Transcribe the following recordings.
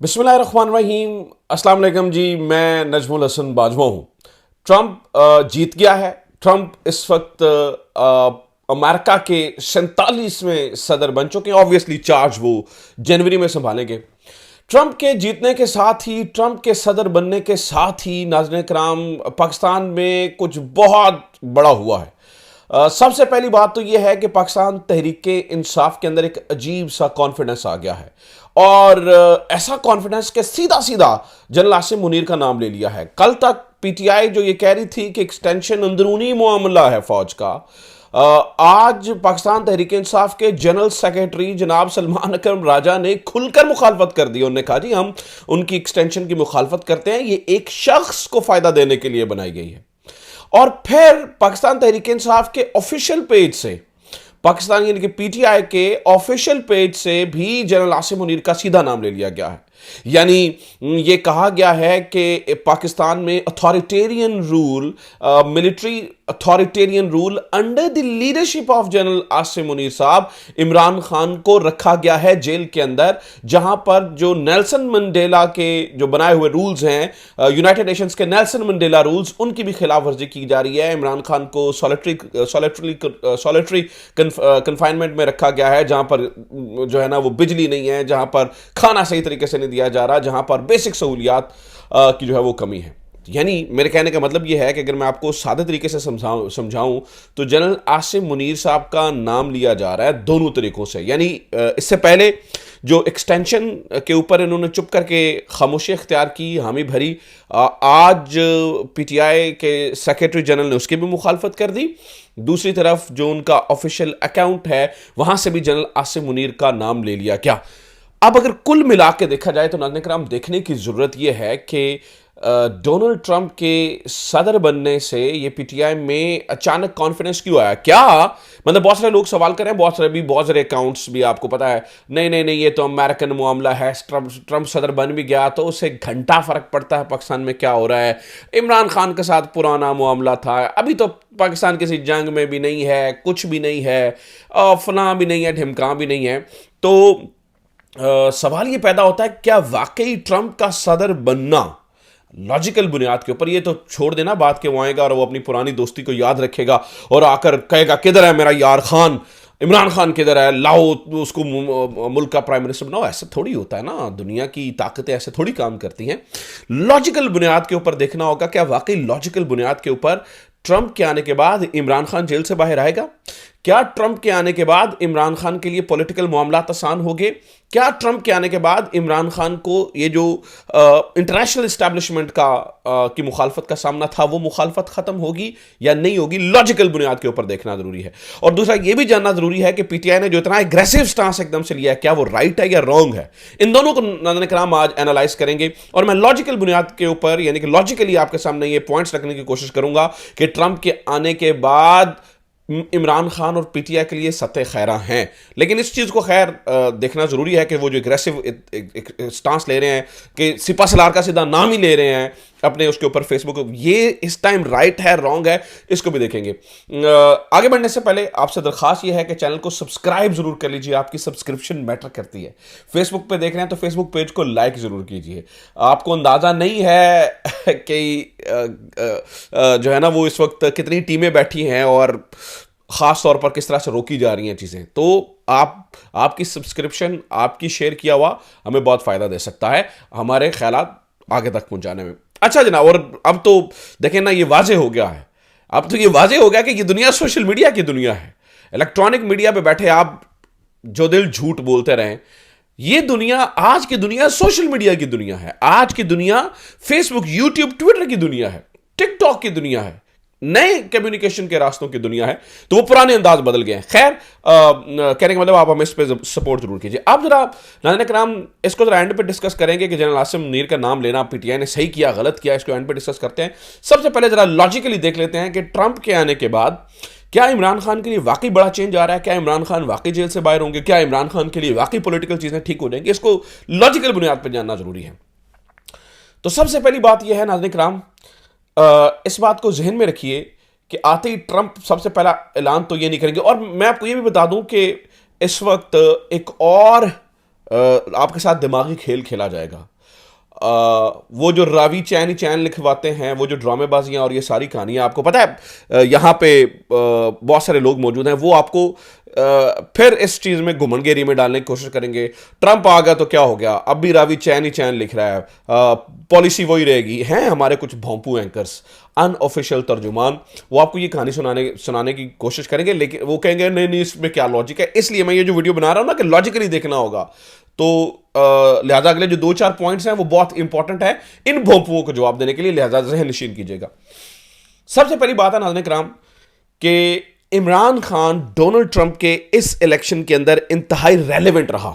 बिस्मिल्लाहिर्रहमानिर्रहीम। अस्सलाम वालेकुम जी, मैं नजमुल हसन बाजवा हूँ। ट्रंप जीत गया है। ट्रंप इस वक्त अमेरिका के 47वें सदर बन चुके हैं। ऑब्वियसली चार्ज वो जनवरी में संभालेंगे। ट्रंप के जीतने के साथ ही, ट्रंप के सदर बनने के साथ ही नाज़रीन कराम, पाकिस्तान में कुछ बहुत बड़ा हुआ है। सबसे पहली बात तो यह है कि पाकिस्तान तहरीके इंसाफ के अंदर एक अजीब सा कॉन्फिडेंस आ गया है और ऐसा कॉन्फिडेंस कि सीधा सीधा जनरल आसिम मुनीर का नाम ले लिया है। कल तक पीटीआई जो ये कह रही थी कि एक्सटेंशन अंदरूनी मामला है फौज का, आज पाकिस्तान तहरीक इंसाफ के जनरल सेक्रेटरी जनाब सलमान अकरम राजा ने खुलकर मुखालफत कर दी। उन्होंने कहा जी हम उनकी एक्सटेंशन की मुखालफत करते हैं, ये एक शख्स को फायदा देने के लिए बनाई गई है। और फिर पाकिस्तान तहरीक इंसाफ के ऑफिशियल पेज से, पाकिस्तान यानी कि पीटीआई के ऑफिशियल पेज से भी जनरल आसिम मुनीर का सीधा नाम ले लिया गया है। यानी ये कहा गया है कि पाकिस्तान में authoritarian rule, military authoritarian rule under the leadership of general Asim Munir साहब, इमरान खान को रखा गया है जेल के अंदर, जहां पर जो नेल्सन मंडेला के जो बनाए हुए रूल्स हैं, यूनाइटेड नेशंस के नेल्सन मंडेला रूल्स, उनकी भी खिलाफ वर्जी की जा रही है। इमरान खान को सॉलिटरी कन्फाइनमेंट में रखा गया है, जहां पर जो है ना वो बिजली नहीं है, जहां पर खाना सही तरीके से नहीं दिया जा रहा, जहां पर बेसिक सहूलियात की जो है वो कमी है। यानी मेरे कहने का मतलब यह है कि अगर मैं आपको सादे तरीके से समझाऊं तो जनरल आसिम मुनीर साहब का नाम लिया जा रहा है दोनों तरीकों से। यानी इससे पहले जो एक्सटेंशन के ऊपर इन्होंने चुप करके खामोशी इख्तियार की, हामी भरी, आज पीटीआई के सेक्रेटरी जनरल ने उसकी भी मुखालफत कर दी। दूसरी तरफ जो उनका ऑफिशियल अकाउंट है वहां से भी जनरल आसिम मुनीर का नाम ले लिया गया। अब अगर कुल मिला के देखा जाए तो नाज़रीन कराम, देखने की जरूरत यह है कि डोनाल्ड ट्रंप के सदर बनने से ये पीटीआई में अचानक कॉन्फिडेंस क्यों आया? क्या मतलब बहुत सारे लोग सवाल कर रहे हैं, बहुत सारे अकाउंट्स भी आपको पता है, नहीं नहीं नहीं ये तो अमेरिकन मामला है, ट्रंप सदर बन भी गया तो उससे घंटा फर्क पड़ता है पाकिस्तान में क्या हो रहा है, इमरान खान के साथ पुराना मामला था, अभी तो पाकिस्तान किसी जंग में भी नहीं है, कुछ भी नहीं है, फलां भी नहीं है, ढिमका भी नहीं है। तो सवाल ये पैदा होता है, क्या वाकई ट्रंप का सदर बनना लॉजिकल बुनियाद के ऊपर, ये तो छोड़ देना बात के वो आएगा और वो अपनी पुरानी दोस्ती को याद रखेगा और आकर कहेगा किधर है मेरा यार खान, इमरान खान किधर है, लाओ उसको मुल्क का प्राइम मिनिस्टर बनाओ। ऐसा थोड़ी होता है ना, दुनिया की ताकतें ऐसे थोड़ी काम करती हैं। लॉजिकल बुनियाद के ऊपर देखना होगा, क्या वाकई लॉजिकल बुनियाद के ऊपर ट्रंप के आने के बाद इमरान खान जेल से बाहर आएगा? क्या ट्रंप के आने के बाद इमरान खान के लिए पॉलिटिकल मामलात आसान हो गए? क्या ट्रंप के आने के बाद इमरान खान को ये जो इंटरनेशनल इस्टेब्लिशमेंट की मुखालफत का सामना था वो मुखालफत खत्म होगी या नहीं होगी? लॉजिकल बुनियाद के ऊपर देखना जरूरी है। और दूसरा ये भी जानना जरूरी है कि पीटीआई ने जो इतना एग्रेसिव स्टांस एकदम से लिया है, क्या वो राइट है या रॉन्ग है? इन दोनों को नाज़रीन कराम आज एनालाइज करेंगे और मैं लॉजिकल बुनियाद के ऊपर यानी कि लॉजिकली आपके सामने ये पॉइंट्स रखने की कोशिश करूंगा कि ट्रंप के आने के बाद इमरान खान और पीटीआई के लिए सतह खैरा हैं। लेकिन इस चीज़ को खैर देखना ज़रूरी है कि वो जो एग्रेसिव स्टांस ले रहे हैं कि सिपा सलार का सीधा नाम ही ले रहे हैं अपने उसके ऊपर फेसबुक, ये इस टाइम राइट है रॉन्ग है, इसको भी देखेंगे। आगे बढ़ने से पहले आपसे दरख्वास्त ये है कि चैनल को सब्सक्राइब जरूर कर लीजिए, आपकी सब्सक्रिप्शन मैटर करती है। फेसबुक पे देख रहे हैं तो फेसबुक पेज को लाइक जरूर कीजिए। आपको अंदाज़ा नहीं है कि जो है ना वो इस वक्त कितनी टीमें बैठी हैं और ख़ास तौर पर किस तरह से रोकी जा रही हैं चीज़ें। तो आपकी सब्सक्रिप्शन, आपकी शेयर किया हुआ हमें बहुत फ़ायदा दे सकता है हमारे ख्यालात आगे तक पहुंचाने में। अच्छा जनाब, और अब तो देखें ना, ये वाजे हो गया है, अब तो ये वाजे हो गया कि ये दुनिया सोशल मीडिया की दुनिया है। इलेक्ट्रॉनिक मीडिया पे बैठे आप जो दिल झूठ बोलते रहें, ये दुनिया, आज की दुनिया सोशल मीडिया की दुनिया है। आज की दुनिया फेसबुक, यूट्यूब, ट्विटर की दुनिया है, टिकटॉक की दुनिया है, नए कम्युनिकेशन के रास्तों की दुनिया है। तो वो पुराने अंदाज बदल गए हैं। खैर, कहने का मतलब आप हमें इस पर सपोर्ट जरूर कीजिए। अब जरा नाज़रीन कराम इसको जरा एंड पे डिस्कस करेंगे कि जनरल आसिम मुनीर का नाम लेना पीटीआई ने सही किया, गलत किया, इसको एंड पे डिस्कस करते हैं। सबसे पहले जरा लॉजिकली देख लेते हैं कि ट्रंप के आने के बाद क्या इमरान खान के लिए वाकई बड़ा चेंज आ रहा है? क्या इमरान खान वाकई जेल से बाहर होंगे? क्या इमरान खान के लिए वाकई पॉलिटिकल चीजें ठीक हो जाएंगी? इसको लॉजिकल बुनियाद पर जानना जरूरी है। तो सबसे पहली बात यह है नाज़रीन कराम, इस बात को जहन में रखिए कि आते ही ट्रंप सबसे पहला ऐलान तो ये नहीं करेंगे। और मैं आपको ये भी बता दूं कि इस वक्त एक और आपके साथ दिमागी खेल खेला जाएगा। वो जो रावी चैन चैन लिखवाते हैं, वो जो ड्रामेबाजियां और ये सारी कहानियां, आपको पता है यहाँ पे बहुत सारे लोग मौजूद हैं, वो आपको फिर इस चीज में घुमनगेरी में डालने की कोशिश करेंगे। ट्रंप आ गया तो क्या हो गया, अब भी रावी चैन ही चैन लिख रहा है, पॉलिसी वही रहेगी। हैं हमारे कुछ भोंपू एंकर्स, अनऑफिशियल तर्जुमान, वो आपको ये कहानी सुनाने की कोशिश करेंगे, लेकिन वो कहेंगे नहीं नहीं इसमें क्या लॉजिक है। इसलिए मैं ये जो वीडियो बना रहा हूं ना कि लॉजिकली देखना होगा, तो लिहाजा अगले जो 2-4 पॉइंट्स हैं वो बहुत इंपॉर्टेंट है इन भोंपुओं को जवाब देने के लिए, लिहाजा जहन नशीन कीजिएगा। सबसे पहली बात है नाज़रीन किराम कि इमरान खान डोनाल्ड ट्रंप के इस इलेक्शन के अंदर इंतहाई रेलेवेंट रहा।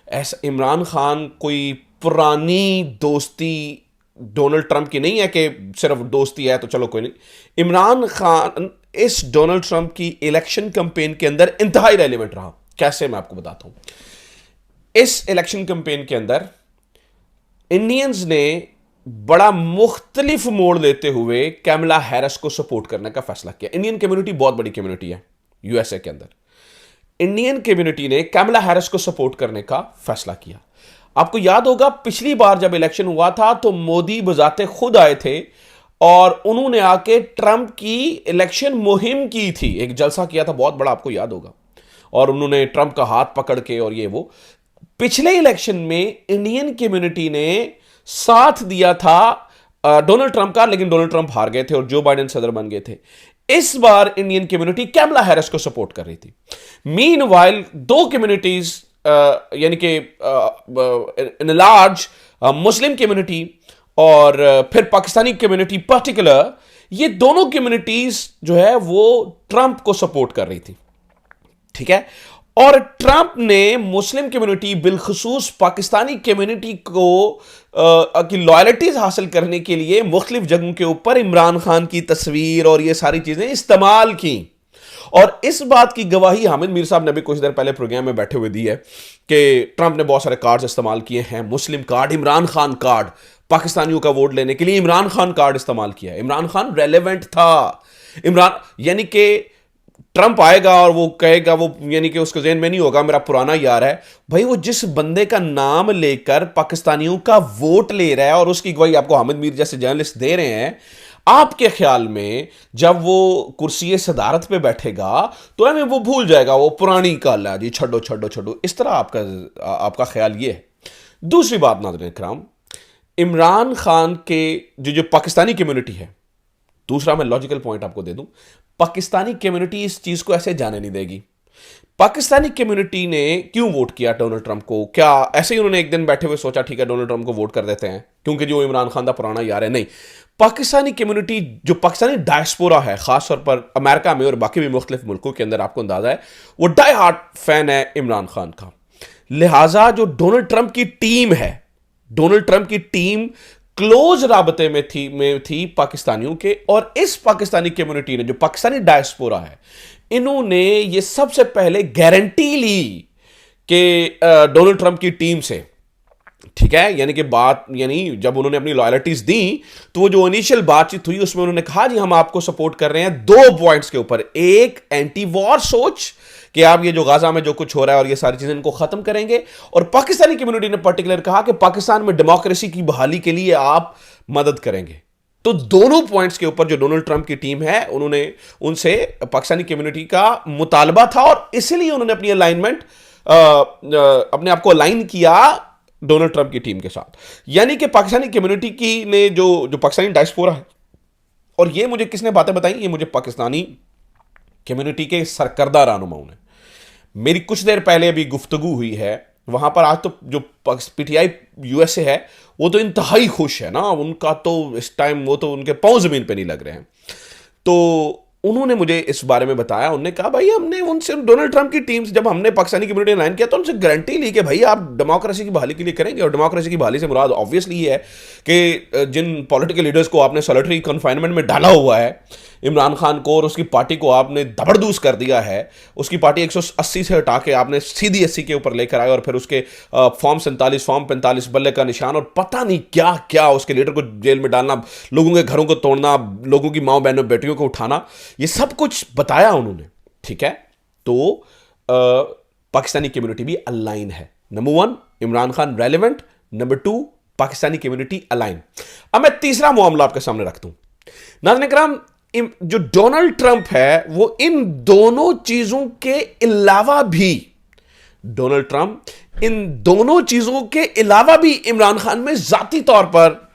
ऐसा इमरान खान कोई पुरानी दोस्ती डोनाल्ड ट्रंप की नहीं है कि सिर्फ दोस्ती है तो चलो कोई नहीं। इमरान खान इस डोनाल्ड ट्रंप की इलेक्शन कैंपेन के अंदर इंतहाई रेलेवेंट रहा। कैसे, मैं आपको बताता हूं। इस इलेक्शन कैंपेन के अंदर इंडियंस ने बड़ा मुख्तलिफ मोड़ लेते हुए कैमला हैरिस को सपोर्ट करने का फैसला किया। इंडियन कम्युनिटी बहुत बड़ी कम्युनिटी है यूएसए के अंदर। इंडियन कम्युनिटी ने कैमला हैरिस को सपोर्ट करने का फैसला किया। आपको याद होगा पिछली बार जब इलेक्शन हुआ था तो मोदी बजाते खुद आए थे और उन्होंने आके ट्रंप की इलेक्शन मुहिम की थी, एक जलसा किया था बहुत बड़ा, आपको याद होगा, और उन्होंने ट्रंप का हाथ पकड़ के और ये वो। पिछले इलेक्शन में इंडियन कम्युनिटी ने साथ दिया था डोनाल्ड ट्रंप का, लेकिन डोनाल्ड ट्रंप हार गए थे और जो बाइडेन सदर बन गए थे। इस बार इंडियन कम्युनिटी कैमला हैरिस को सपोर्ट कर रही थी। मीनवाइल दो कम्युनिटीज यानी कि इन लार्ज मुस्लिम कम्युनिटी और फिर पाकिस्तानी कम्युनिटी पर्टिकुलर, ये दोनों कम्युनिटीज जो है वो ट्रंप को सपोर्ट कर रही थी, ठीक है। और ट्रंप ने मुस्लिम कम्युनिटी बिलखसूस पाकिस्तानी कम्युनिटी को की लॉयल्टीज हासिल करने के लिए मुख्तलिफ जगहों के ऊपर इमरान खान की तस्वीर और ये सारी चीजें इस्तेमाल की। और इस बात की गवाही हामिद मीर साहब ने भी कुछ देर पहले प्रोग्राम में बैठे हुए दी है कि ट्रंप ने बहुत सारे कार्ड्स इस्तेमाल किए हैं, मुस्लिम कार्ड, इमरान खान कार्ड, पाकिस्तानियों का वोट लेने के लिए इमरान खान कार्ड इस्तेमाल किया है। इमरान खान रेलेवेंट था। इमरान यानी कि ट्रंप आएगा और वो कहेगा, वो यानी कि उसके ज़हन में नहीं होगा मेरा पुराना यार है भाई, वो जिस बंदे का नाम लेकर पाकिस्तानियों का वोट ले रहा है और उसकी गवाही आपको हामिद मीर जैसे जर्नलिस्ट दे रहे हैं, आपके ख्याल में जब वो कुर्सी सदारत पे बैठेगा तो हमें वो भूल जाएगा वो पुरानी काल है जी, छड्डो छड्डो छड्डो, इस तरह आपका ख्याल ये है। दूसरी बात नाज़रीन इकराम, इमरान खान के जो पाकिस्तानी कम्युनिटी है, दूसरा मैं लॉजिकल पॉइंट आपको दे दूं, पाकिस्तानी कम्युनिटी इस चीज को ऐसे जाने नहीं देगी। पाकिस्तानी कम्युनिटी ने क्यों वोट किया डोनाल्ड ट्रंप को? क्या ऐसे ही उन्होंने एक दिन बैठे हुए सोचा ठीक है डोनाल्ड ट्रंप को वोट कर देते हैं क्योंकि जो इमरान खान का पुराना यार है? नहीं, पाकिस्तानी कम्युनिटी, जो पाकिस्तानी डायस्पोरा है खासतौर पर अमेरिका में और बाकी भी मुख्तलिफ मुल्कों के अंदर, आपको अंदाजा है वो डाई हार्ट फैन है इमरान खान का। लिहाजा जो डोनाल्ड ट्रंप की टीम है, डोनाल्ड ट्रंप की टीम क्लोज राबते में थी पाकिस्तानियों के, और इस पाकिस्तानी कम्युनिटी ने, जो पाकिस्तानी डायस्पोरा है, इन्होंने ये सबसे पहले गारंटी ली कि डोनाल्ड ट्रंप की टीम से, ठीक है, यानी कि बात, यानी जब उन्होंने अपनी लॉयल्टीज दी तो वो जो इनिशियल बातचीत हुई उसमें उन्होंने कहा जी हम आपको सपोर्ट कर रहे हैं 2 पॉइंट्स के ऊपर। एक, एंटी वॉर सोच कि आप ये जो गाजा में जो कुछ हो रहा है और ये सारी चीजें इनको खत्म करेंगे, और पाकिस्तानी कम्युनिटी ने पर्टिकुलर कहा कि पाकिस्तान में डेमोक्रेसी की बहाली के लिए आप मदद करेंगे। तो दोनों पॉइंट्स के ऊपर जो डोनाल्ड ट्रंप की टीम है, उन्होंने उनसे पाकिस्तानी कम्युनिटी का मुतालबा था और इसलिए उन्होंने अपनी अलाइनमेंट, अपने आप को अलाइन किया डोनाल्ड ट्रंप की टीम के साथ। यानी कि पाकिस्तानी कम्युनिटी की ने जो पाकिस्तानी डायस्पोरा है, और ये मुझे किसने बातें बताई, ये मुझे पाकिस्तानी कम्युनिटी के सरकर्दा रहनुमाओं ने। मेरी कुछ देर पहले अभी गुफ्तगू हुई है वहां पर। आज तो जो पीटीआई यूएसए है वो तो इंतहाई खुश है ना, उनका तो इस टाइम वो तो उनके पांव जमीन पे नहीं लग रहे हैं। तो उन्होंने मुझे इस बारे में बताया, उन्होंने कहा भाई हमने उनसे, डोनाल्ड ट्रंप की टीम से जब हमने पाकिस्तानी कम्युनिटी लाइन किया तो उनसे गारंटी ली कि भाई आप डेमोक्रेसी की बहाली के लिए करेंगे। और डेमोक्रेसी की बहाली से मुराद ऑब्वियसली ये है कि जिन पॉलिटिकल लीडर्स को आपने सॉलिटरी कन्फाइनमेंट में डाला हुआ है, इमरान खान को और उसकी पार्टी को आपने दबरदूस कर दिया है, उसकी पार्टी 180 से हटा के आपने सीधी 80 के ऊपर लेकर आए, और फिर उसके फॉर्म 47, फॉर्म 45, बल्ले का निशान और पता नहीं क्या क्या, उसके लीडर को जेल में डालना, लोगों के घरों को तोड़ना, लोगों की माओ बहनों बेटियों को उठाना, ये सब कुछ बताया उन्होंने, ठीक है। तो पाकिस्तानी कम्युनिटी भी अलाइन है। Number 1, Imran Khan relevant, number 2, Pakistani community align. अब मैं तीसरा मामला आपके सामने रखता हूं। नाज़रीन किराम, जो डोनाल्ड ट्रंप है वो इन दोनों चीजों के अलावा भी डोनाल्ड ट्रंप इन दोनों चीजों के अलावा भी इमरान खान में जाती तौर पर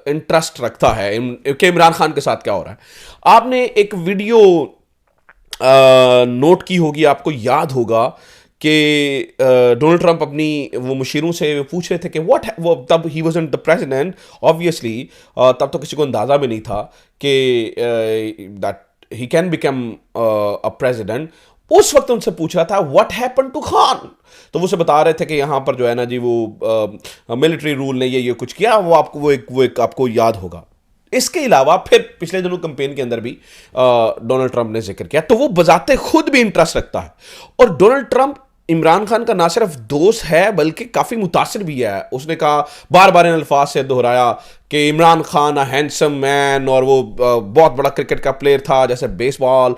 इंटरेस्ट रखता है कि इमरान खान के साथ क्या हो रहा है। आपने एक वीडियो नोट की होगी, आपको याद होगा कि डोनाल्ड ट्रंप अपनी वो मुशीरों से पूछ रहे थे कि व्हाट वो तब ही वाज़न्ट द प्रेसिडेंट ऑब्वियसली, तब तो किसी को अंदाज़ा भी नहीं था कि that he can become a president. उस वक्त उनसे पूछ रहा था व्हाट हैपेंड टू खान, तो वो से बता रहे थे कि यहाँ पर जो है ना जी वो मिलिट्री रूल ने ये कुछ किया, वो आपको वो एक आपको याद होगा। इसके अलावा फिर पिछले दिनों कैंपेन के अंदर भी डोनाल्ड ट्रंप ने जिक्र किया, तो वो बजाते खुद भी इंटरेस्ट रखता है। और डोनाल्ड ट्रंप इमरान खान का ना सिर्फ दोस्त है बल्कि काफी मुतासिर भी है। उसने कहा, बार बार इन अल्फाज से दोहराया कि Imran Khan a handsome man, और वो बहुत बड़ा क्रिकेट का प्लेयर था, जैसे बेसबॉल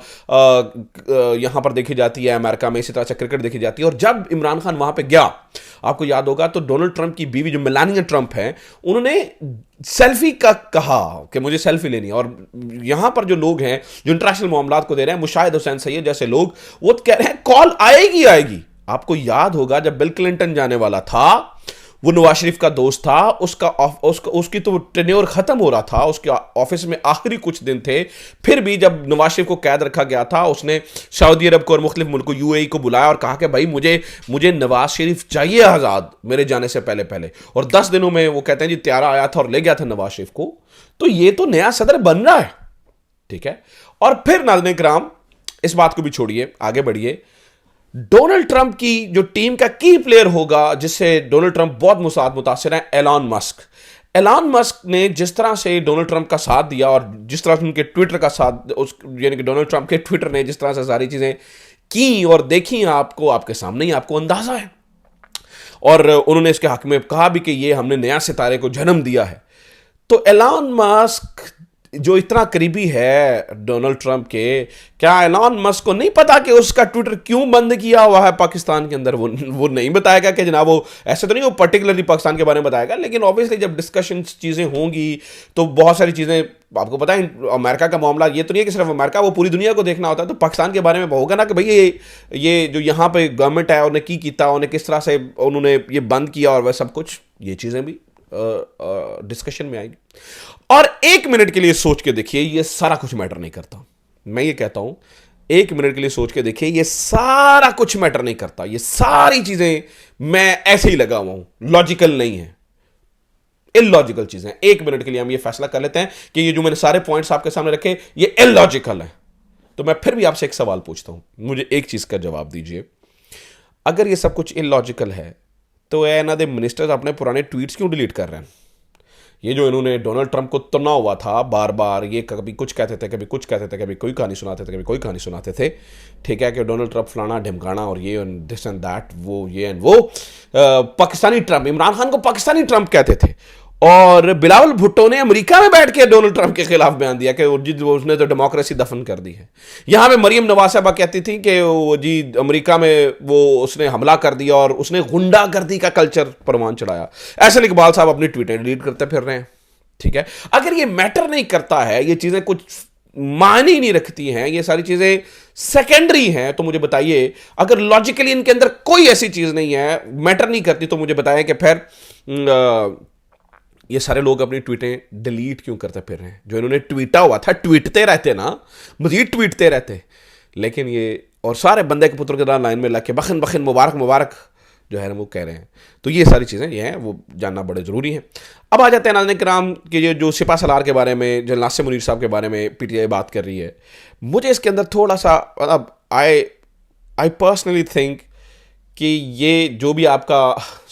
यहाँ पर देखी जाती है अमेरिका में, इसी तरह से क्रिकेट देखी जाती है। और जब इमरान खान वहां पे गया, आपको याद होगा, तो डोनाल्ड ट्रंप की बीवी जो मेलानिया ट्रंप है, उन्होंने सेल्फी का कहा कि मुझे सेल्फी लेनी है। और यहां पर जो लोग हैं जो इंटरनेशनल मामलात को दे रहे हैं, मुशाहिद हुसैन सैयद जैसे लोग, वो कह रहे हैं कॉल आएगी आएगी। आपको याद होगा जब बिल क्लिंटन जाने वाला था, वो नवाज शरीफ का दोस्त था, उसकी तो टेन्योर खत्म हो रहा था, उसके ऑफिस में आखिरी कुछ दिन थे, फिर भी जब नवाज शरीफ को कैद रखा गया था, उसने सऊदी अरब को और मुख्तलिफ मुल्कों यूएई को बुलाया और कहा कि भाई मुझे नवाज शरीफ चाहिए आज़ाद मेरे जाने से पहले पहले। और 10 दिनों में वो कहते हैं जी त्यारा आया था और ले गया था नवाज शरीफ को। तो ये तो नया सदर बन रहा है, ठीक है। और फिर नाज़रीन किराम, इस बात को भी छोड़िए, आगे बढ़िए। डोनाल्ड ट्रंप की जो टीम का की प्लेयर होगा जिससे डोनाल्ड ट्रंप बहुत मुतासिर है, एलन मस्क। एलन मस्क ने जिस तरह से डोनाल्ड ट्रंप का साथ दिया और जिस तरह से उनके ट्विटर का साथ, यानी कि डोनाल्ड ट्रंप के ट्विटर ने जिस तरह से सारी चीजें की और देखी, आपको आपके सामने ही आपको अंदाजा है। और उन्होंने इसके हक में कहा भी कि ये हमने नया सितारे को जन्म दिया है। तो एलन मस्क जो इतना करीबी है डोनाल्ड ट्रंप के, क्या एलन मस्क को नहीं पता कि उसका ट्विटर क्यों बंद किया हुआ है पाकिस्तान के अंदर? वो नहीं बताएगा कि जनाब, वो ऐसे तो नहीं वो पर्टिकुलरली पाकिस्तान के बारे में बताएगा, लेकिन ऑब्वियसली जब डिस्कशन चीज़ें होंगी तो बहुत सारी चीज़ें, आपको पता है अमेरिका का मामला ये तो नहीं है कि सिर्फ अमेरिका, वो पूरी दुनिया को देखना होता है। तो पाकिस्तान के बारे में होगा ना कि भाई ये जो यहाँ पे गवर्नमेंट है उन्हें उन्हें किस तरह से उन्होंने ये बंद किया और वह सब कुछ, ये चीज़ें भी डिस्कशन में आएगी। और 1 मिनट के लिए सोच के देखिए, ये सारा कुछ मैटर नहीं करता। मैं ये कहता हूं 1 मिनट के लिए सोच के देखिए, ये सारा कुछ मैटर नहीं करता। ये सारी चीजें मैं ऐसे ही लगा हुआ हूं, लॉजिकल नहीं है, इलॉजिकल चीजें। 1 मिनट के लिए हम ये फैसला कर लेते हैं कि ये जो मैंने सारे पॉइंट्स आपके सामने रखे ये इलॉजिकल है। तो मैं फिर भी आपसे एक सवाल पूछता हूं, मुझे एक चीज का जवाब दीजिए। अगर ये सब कुछ इलॉजिकल है तो इन्हों के मिनिस्टर्स अपने पुराने ट्वीट्स क्यों डिलीट कर रहे हैं? ये जो इन्होंने डोनाल्ड ट्रंप को तना हुआ था बार बार, ये कभी कुछ कहते थे, कभी कुछ कहते थे, कभी कोई कहानी सुनाते थे, कभी कोई कहानी सुनाते थे, ठीक है, कि डोनाल्ड ट्रंप फलाना ढिमकाना और ये दिस एंड दैट, वो ये एंड वो, पाकिस्तानी ट्रंप, इमरान खान को पाकिस्तानी ट्रंप कहते थे। और बिलावल भुट्टो ने अमेरिका में बैठ के डोनाल्ड ट्रंप के खिलाफ बयान दिया कि उसने तो डेमोक्रेसी दफन कर दी है। यहाँ पे मरियम नवाज साहबा कहती थी कि वो जी अमेरिका में वो उसने हमला कर दिया और उसने गुंडागर्दी का कल्चर परवान चढ़ाया। ऐसे इकबाल साहब अपनी ट्वीटें डिलीट करते फिर रहे हैं, ठीक है। अगर ये मैटर नहीं करता है, ये चीजें कुछ मायने ही नहीं रखती हैं, ये सारी चीजें सेकेंडरी हैं, तो मुझे बताइए, अगर लॉजिकली इनके अंदर कोई ऐसी चीज नहीं है, मैटर नहीं करती, तो मुझे बताएं कि फिर ये सारे लोग अपनी ट्वीटें डिलीट क्यों करते फिर रहे हैं? जो इन्होंने ट्वीटा हुआ था, ट्वीटते रहते ना, मजीद ट्वीटते रहते, लेकिन ये और सारे बंदे के पुत्र के नाम लाइन में लग के बखन बखन मुबारक मुबारक जो है ना वो कह रहे हैं। तो ये सारी चीज़ें ये हैं, वो जानना बड़े ज़रूरी हैं। अब आ जाते हैं नाज़रीन किराम कि ये जो सिपा सलार के बारे में, जो नासिर मुनीर साहब के बारे में पीटीआई बात कर रही है, मुझे इसके अंदर थोड़ा सा मतलब आई पर्सनली थिंक कि ये जो भी आपका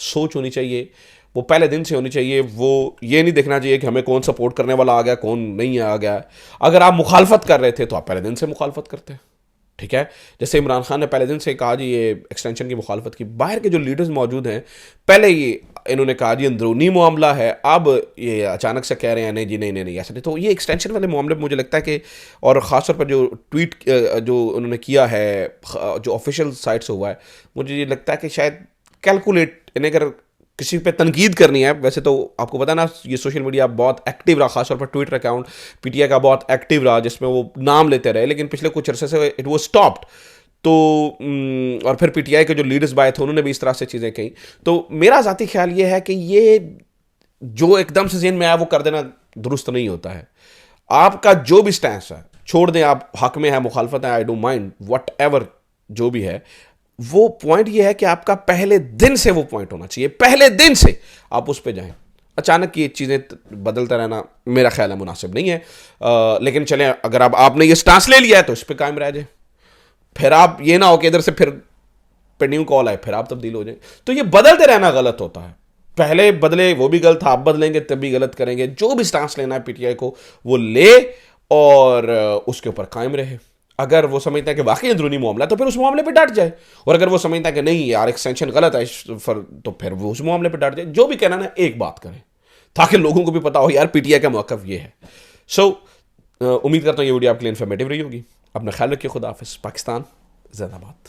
सोच होनी चाहिए वो पहले दिन से होनी चाहिए। वो ये नहीं देखना चाहिए कि हमें कौन सपोर्ट करने वाला आ गया, कौन नहीं आ गया। अगर आप मुखालफत कर रहे थे तो आप पहले दिन से मुखालफत करते हैं, ठीक है। जैसे इमरान खान ने पहले दिन से कहा जी ये एक्सटेंशन की मुखालफत की, बाहर के जो लीडर्स मौजूद हैं पहले ये इन्होंने कहा जी अंदरूनी मामला है, अब ये अचानक से कह रहे हैं नहीं जी नहीं ऐसा नहीं। तो ये एक्सटेंशन वाले मामले में मुझे लगता है कि, और ख़ासतौर पर जो ट्वीट जो उन्होंने किया है जो ऑफिशियल साइट से हुआ है, मुझे ये लगता है कि शायद कैलकुलेट इन्हें अगर किसी पे तनकीद करनी है, वैसे तो आपको पता ना ये सोशल मीडिया बहुत एक्टिव रहा, खासतौर पर ट्विटर अकाउंट पीटीआई का बहुत एक्टिव रहा जिसमें वो नाम लेते रहे, लेकिन पिछले कुछ अरसे से इट वाज स्टॉप्ड। तो और फिर पीटीआई के जो लीडर्स बाय थे उन्होंने भी इस तरह से चीज़ें कही। तो मेरा ज़ाती ख्याल ये है कि ये जो एकदम से जेहन में आया वो कर देना दुरुस्त नहीं होता है। आपका जो भी स्टैंस है छोड़ दें, आप हक में है, मुखालफत है, I don't mind, what ever जो भी है, वो पॉइंट ये है कि आपका पहले दिन से वो पॉइंट होना चाहिए, पहले दिन से आप उस पर जाएं। अचानक ये चीज़ें बदलता रहना मेरा ख्याल है मुनासिब नहीं है। लेकिन चलें, अगर अब आपने ये स्टांस ले लिया है तो इस पर कायम रह जाए, फिर आप ये ना हो कि इधर से फिर पेंडिंग कॉल आए फिर आप तब्दील हो जाए। तो ये बदलते रहना गलत होता है। पहले बदले वो भी गलत था, आप बदलेंगे तब भी गलत करेंगे। जो भी स्टांस लेना है पीटीआई को वो ले और उसके ऊपर कायम रहे। अगर वो समझता है कि वाकई अंदरूनी मामला तो फिर उस मामले पे डट जाए, और अगर वो समझता है कि नहीं यार एक्सटेंशन गलत है तो फिर वो उस मामले पे डट जाए। जो भी कहना ना एक बात करें ताकि लोगों को भी पता हो यार पीटीआई का मौक़िफ़ ये है। सो उम्मीद करता हूँ ये वीडियो आपके लिए इन्फॉर्मेटिव रही होगी। अपना ख्याल रखिए, खुदा हाफिज़। पाकिस्तान जिंदाबाद।